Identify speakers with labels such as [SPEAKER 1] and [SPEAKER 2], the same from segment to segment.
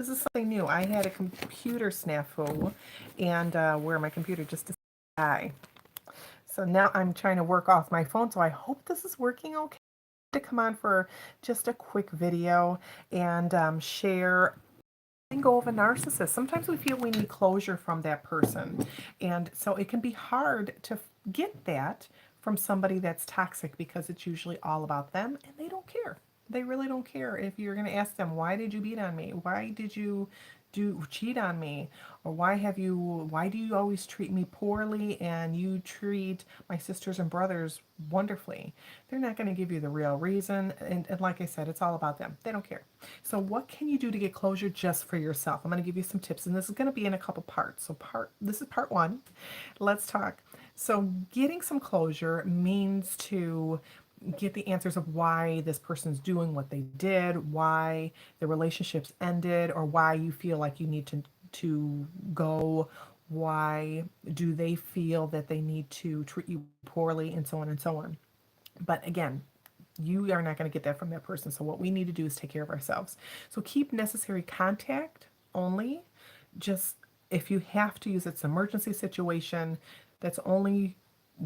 [SPEAKER 1] This is something new. I had a computer snafu, and where my computer just decided to die. So now I'm trying to work off my phone. So I hope this is working okay. To come on for just a quick video and share and go of a narcissist. Sometimes we feel we need closure from that person, and so it can be hard to get that from somebody that's toxic because it's usually all about them and they don't care. They really don't care. If you're going to ask them, why did you beat on me? Why did you do cheat on me? Or why do you always treat me poorly and you treat my sisters and brothers wonderfully? They're not going to give you the real reason. And like I said, it's all about them. They don't care. So what can you do to get closure just for yourself? I'm going to give you some tips, and this is going to be in a couple parts. So this is part one. Let's talk. So getting some closure means to get the answers of why this person's doing what they did, why the relationships ended, or why you feel like you need to go. Why do they feel that they need to treat you poorly, and so on and so on. But again, you are not going to get that from that person. So what we need to do is take care of ourselves. So keep necessary contact only. Just if you have to use it's an emergency situation, that's only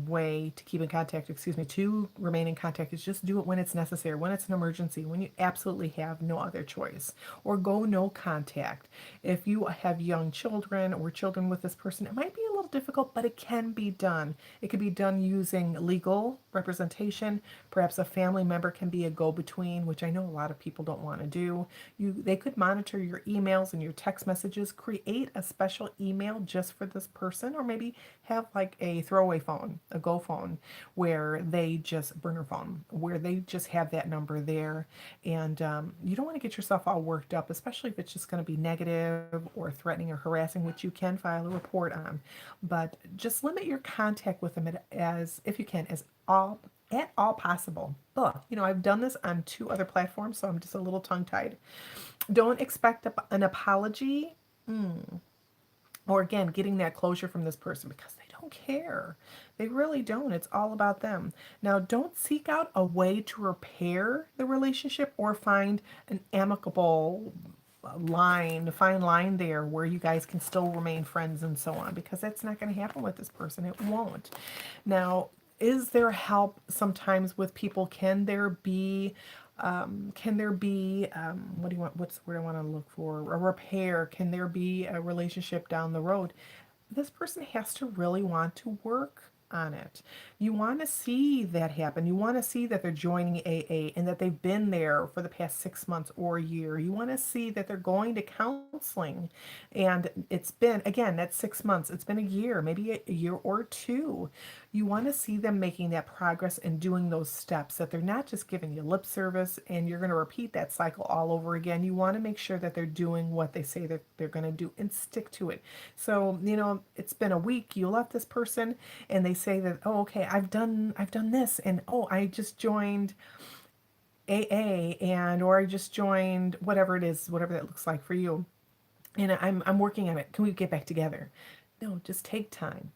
[SPEAKER 1] way to keep in contact, excuse me, to remain in contact is just do it when it's necessary, when it's an emergency, when you absolutely have no other choice, or go no contact. If you have young children or children with this person, it might be a little difficult, but it can be done. It can be done using legal representation. Perhaps a family member can be a go-between, which I know a lot of people don't want to do. They could monitor your emails and your text messages, create a special email just for this person, or maybe have like a throwaway phone, a go phone, where they just burner phone, where they just have that number there. And you don't want to get yourself all worked up, especially if it's just going to be negative or threatening or harassing, which you can file a report on. But just limit your contact with them as, if you can, as all at all possible. Ugh, I've done this on 2 other platforms, so I'm just a little tongue-tied. Don't expect an apology. Or again, getting that closure from this person because they don't care. They really don't. It's all about them. Now, don't seek out a way to repair the relationship or find an amicable fine line there where you guys can still remain friends and so on, because that's not going to happen with this person. It won't. Now, is there help sometimes with people? What do you want? What's the word I want to look for? A repair. Can there be a relationship down the road? This person has to really want to work on it. You want to see that happen. You want to see that they're joining AA and that they've been there for the past 6 months or a year. You want to see that they're going to counseling, and it's been, again, that's 6 months. It's been a year, maybe a year or two. You want to see them making that progress and doing those steps, that they're not just giving you lip service and you're going to repeat that cycle all over again. You want to make sure that they're doing what they say that they're going to do and stick to it. So, it's been a week, you left this person and they say that, oh, okay, I've done this, and oh, I just joined AA, and or I just joined whatever it is, whatever that looks like for you. And I'm working on it. Can we get back together? No, just take time.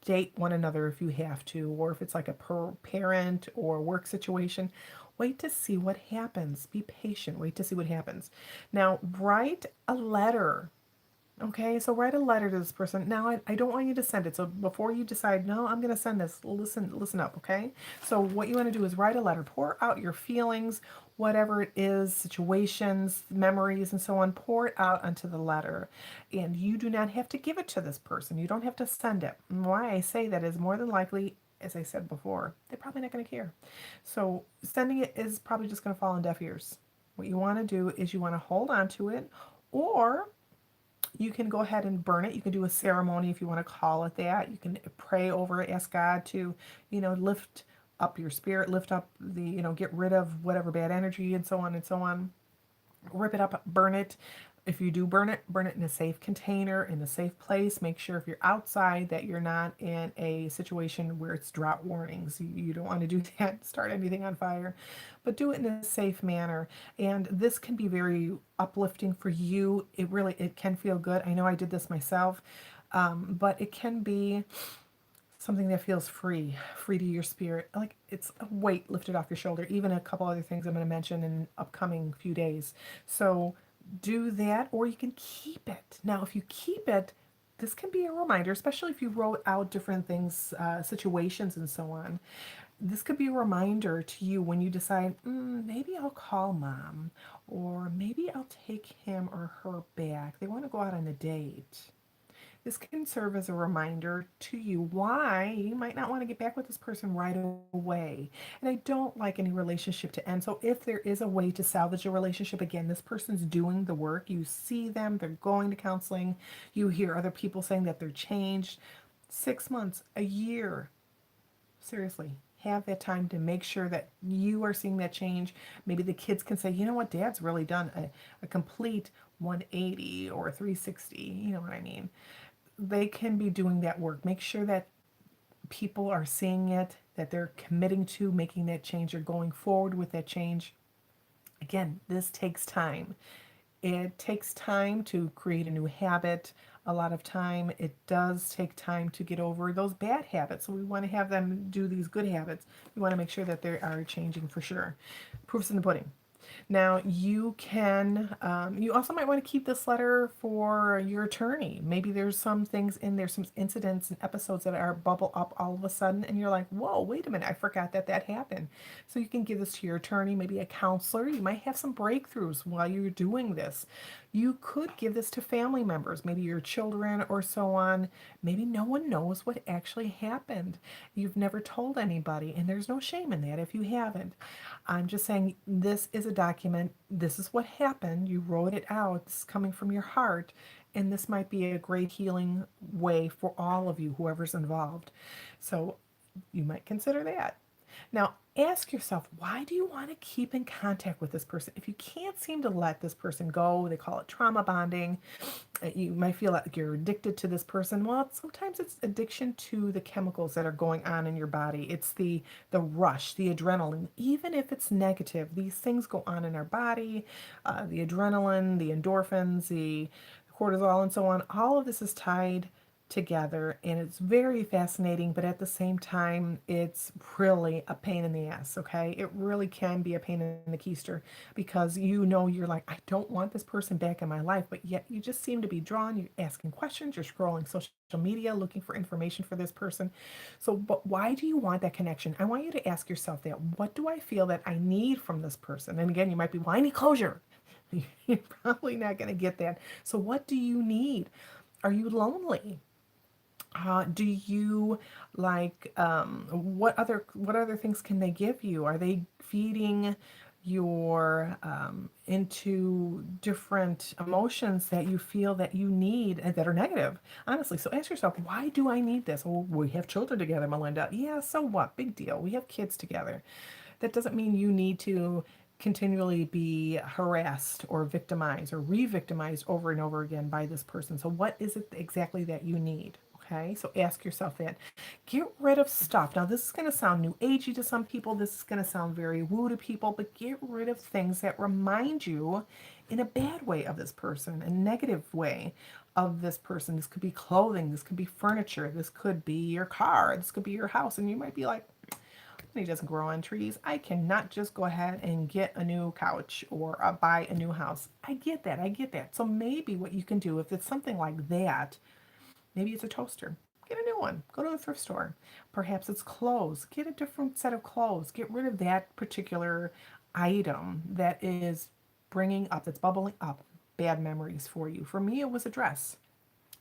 [SPEAKER 1] Date one another if you have to, or if it's like a parent or work situation. Wait to see what happens. Be patient. Wait to see what happens. Now, write a letter. Okay, so write a letter to this person. Now, I don't want you to send it. So before you decide, no, I'm going to send this, listen up, okay? So what you want to do is write a letter. Pour out your feelings, whatever it is, situations, memories, and so on. Pour it out onto the letter. And you do not have to give it to this person. You don't have to send it. And why I say that is more than likely, as I said before, they're probably not going to care. So sending it is probably just going to fall on deaf ears. What you want to do is you want to hold on to it, or you can go ahead and burn it. You can do a ceremony if you want to call it that. You can pray over it, ask God to, lift up your spirit, lift up get rid of whatever bad energy and so on and so on. Rip it up, burn it. If you do burn it in a safe container, in a safe place. Make sure if you're outside that you're not in a situation where it's drought warnings. You don't want to do that, start anything on fire, but do it in a safe manner. And this can be very uplifting for you. It can feel good. I know I did this myself, but it can be something that feels free to your spirit. Like it's a weight lifted off your shoulder. Even a couple other things I'm going to mention in upcoming few days. So do that, or you can keep it. Now, if you keep it, this can be a reminder, especially if you wrote out different things, situations, and so on. This could be a reminder to you when you decide, maybe I'll call mom, or maybe I'll take him or her back. They want to go out on a date. This can serve as a reminder to you why you might not want to get back with this person right away. And I don't like any relationship to end. So if there is a way to salvage a relationship, again, this person's doing the work. You see them, they're going to counseling. You hear other people saying that they're changed. 6 months, a year. Seriously, have that time to make sure that you are seeing that change. Maybe the kids can say, you know what, dad's really done a complete 180 or 360. You know what I mean? They can be doing that work. Make sure that people are seeing it, that they're committing to making that change or going forward with that change. Again, this takes time. It takes time to create a new habit. A lot of time, it does take time to get over those bad habits. So we want to have them do these good habits. We want to make sure that they are changing for sure. Proof's in the pudding. Now, you can, you also might want to keep this letter for your attorney. Maybe there's some things in there, some incidents and episodes that are bubble up all of a sudden, and you're like, whoa, wait a minute, I forgot that that happened. So you can give this to your attorney, maybe a counselor. You might have some breakthroughs while you're doing this. You could give this to family members, maybe your children or so on. Maybe no one knows what actually happened. You've never told anybody, and there's no shame in that if you haven't. I'm just saying this is a document. This is what happened. You wrote it out. This is coming from your heart. And this might be a great healing way for all of you, whoever's involved. So you might consider that. Now, ask yourself, why do you want to keep in contact with this person? If you can't seem to let this person go, they call it trauma bonding. You might feel like you're addicted to this person. Well, sometimes it's addiction to the chemicals that are going on in your body. It's the rush, the adrenaline. Even if it's negative, these things go on in our body. The adrenaline, the endorphins, the cortisol, and so on. All of this is tied together, and it's very fascinating, but at the same time it's really a pain in the ass. Okay, it really can be a pain in the keister, because you're like, I don't want this person back in my life, but yet you just seem to be drawn. You're asking questions, you're scrolling social media looking for information for this person. So but why do you want that connection? I want you to ask yourself that. What do I feel that I need from this person? And again, you might be, well, I need closure. You're probably not going to get that. So what do you need? Are you lonely? Do you like, what other things can they give you? Are they feeding your into different emotions that you feel that you need and that are negative? Honestly, so ask yourself, why do I need this? Oh, we have children together, Melinda. Yeah, so what? Big deal. We have kids together. That doesn't mean you need to continually be harassed or victimized or re-victimized over and over again by this person. So what is it exactly that you need? Okay, so ask yourself that. Get rid of stuff. Now, this is going to sound new agey to some people. This is going to sound very woo to people, but get rid of things that remind you in a bad way of this person, a negative way of this person. This could be clothing, this could be furniture, this could be your car, this could be your house. And you might be like, money doesn't grow on trees. I cannot just go ahead and get a new couch or buy a new house. I get that. I get that. So maybe what you can do, if it's something like that, maybe it's a toaster. Get a new one. Go to the thrift store. Perhaps it's clothes. Get a different set of clothes. Get rid of that particular item that is bringing up, that's bubbling up bad memories for you. For me, it was a dress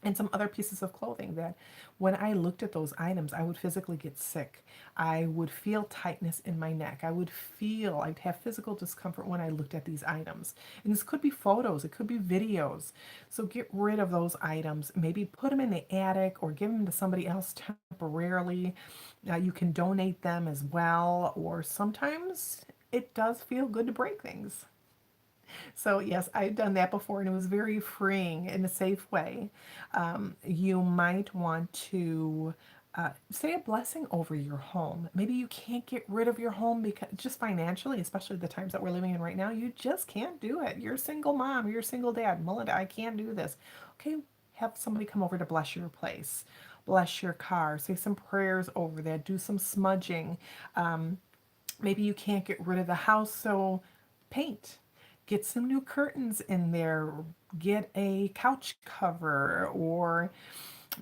[SPEAKER 1] and some other pieces of clothing that when I looked at those items, I would physically get sick. I would feel tightness in my neck. I'd have physical discomfort when I looked at these items. And this could be photos, it could be videos. So get rid of those items. Maybe put them in the attic or give them to somebody else temporarily. You can donate them as well, or sometimes it does feel good to break things. So yes, I've done that before, and it was very freeing in a safe way. You might want to say a blessing over your home. Maybe you can't get rid of your home because just financially, especially the times that we're living in right now, you just can't do it. You're a single mom, you're a single dad. Melinda, I can't do this. Okay, have somebody come over to bless your place, bless your car, say some prayers over that, do some smudging. Maybe you can't get rid of the house, so paint. get some new curtains in there, get a couch cover, or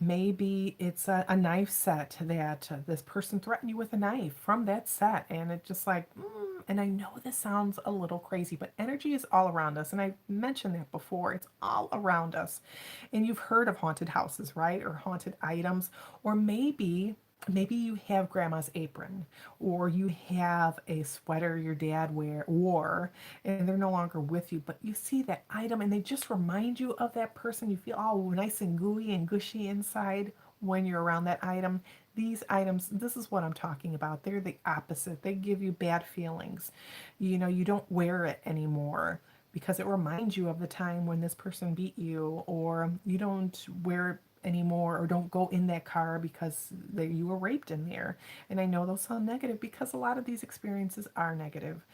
[SPEAKER 1] maybe it's a knife set that this person threatened you with a knife from that set, and it just like, and I know this sounds a little crazy, but energy is all around us, and I mentioned that before. It's all around us, and you've heard of haunted houses, right? Or haunted items, or maybe you have grandma's apron, or you have a sweater your dad wore, and they're no longer with you, but you see that item and they just remind you of that person. You feel all nice and gooey and gushy inside when you're around that item. These items, this is what I'm talking about. They're the opposite. They give you bad feelings. You know, you don't wear it anymore because it reminds you of the time when this person beat you, or you don't wear it anymore, or don't go in that car because you were raped in there. And I know those sound negative because a lot of these experiences are negative.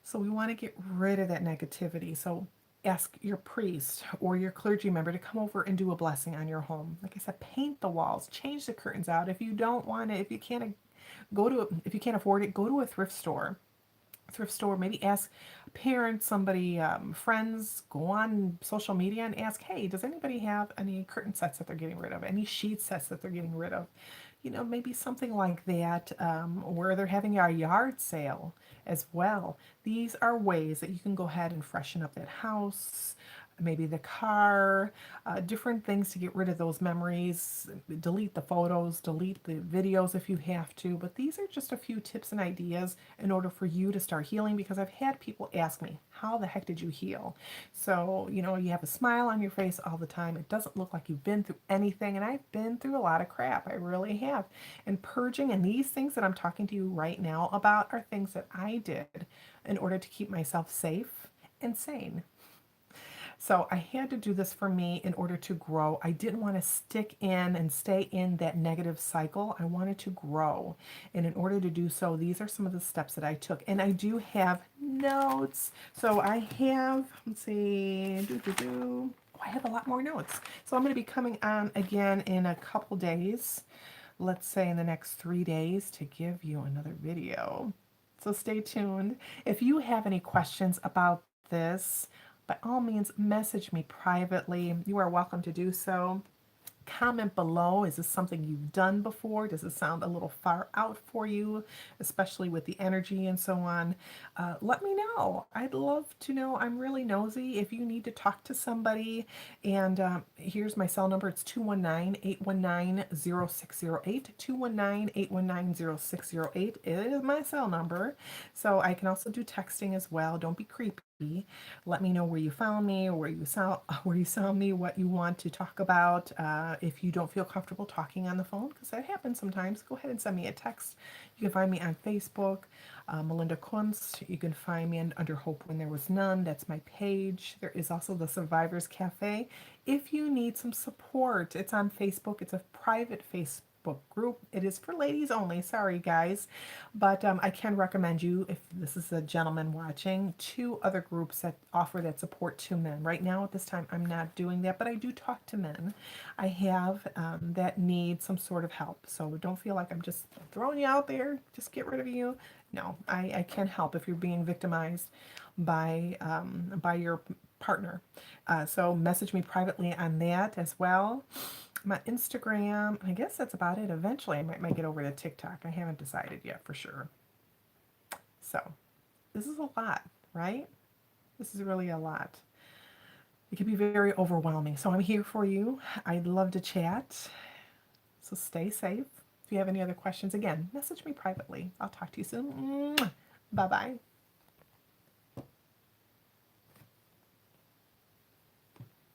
[SPEAKER 1] So we want to get rid of that negativity. So ask your priest or your clergy member to come over and do a blessing on your home. Like I said, paint the walls, change the curtains out. If you don't want it, if you can't afford it, go to a thrift store, maybe ask parents, somebody, friends, go on social media and ask, hey, does anybody have any curtain sets that they're getting rid of, any sheet sets that they're getting rid of? Maybe something like that, where they're having a yard sale as well. These are ways that you can go ahead and freshen up that house, maybe the car, different things to get rid of those memories, delete the photos, delete the videos if you have to. But these are just a few tips and ideas in order for you to start healing, because I've had people ask me, how the heck did you heal? So, you have a smile on your face all the time. It doesn't look like you've been through anything. And I've been through a lot of crap. I really have. And purging and these things that I'm talking to you right now about are things that I did in order to keep myself safe and sane. So I had to do this for me in order to grow. I didn't want to stick in and stay in that negative cycle. I wanted to grow. And in order to do so, these are some of the steps that I took. And I do have notes. So I have, let's see, I have a lot more notes. So I'm going to be coming on again in a couple days. Let's say in the next 3 days, to give you another video. So stay tuned. If you have any questions about this, by all means, message me privately. You are welcome to do so. Comment below. Is this something you've done before? Does it sound a little far out for you, especially with the energy and so on? Let me know. I'd love to know. I'm really nosy. If you need to talk to somebody, and here's my cell number. It's 219-819-0608. 219-819-0608 is my cell number. So I can also do texting as well. Don't be creepy. Let me know where you found me, where you saw me, what you want to talk about. If you don't feel comfortable talking on the phone, because that happens sometimes, go ahead and send me a text. You can find me on Facebook, Melinda Kunst. You can find me under Hope When There Was None. That's my page. There is also the Survivors Cafe. If you need some support, it's on Facebook. It's a private Facebook group. It is for ladies only. Sorry, guys. But I can recommend you, if this is a gentleman watching, 2 other groups that offer that support to men. Right now, at this time, I'm not doing that, but I do talk to men I have that need some sort of help. So don't feel like I'm just throwing you out there, just get rid of you. No, I can help if you're being victimized by your partner. So message me privately on that as well. My Instagram, I guess that's about it. Eventually, I might get over to TikTok. I haven't decided yet for sure. So, this is a lot, right? This is really a lot. It can be very overwhelming. So, I'm here for you. I'd love to chat. So, stay safe. If you have any other questions, again, message me privately. I'll talk to you soon. Bye-bye.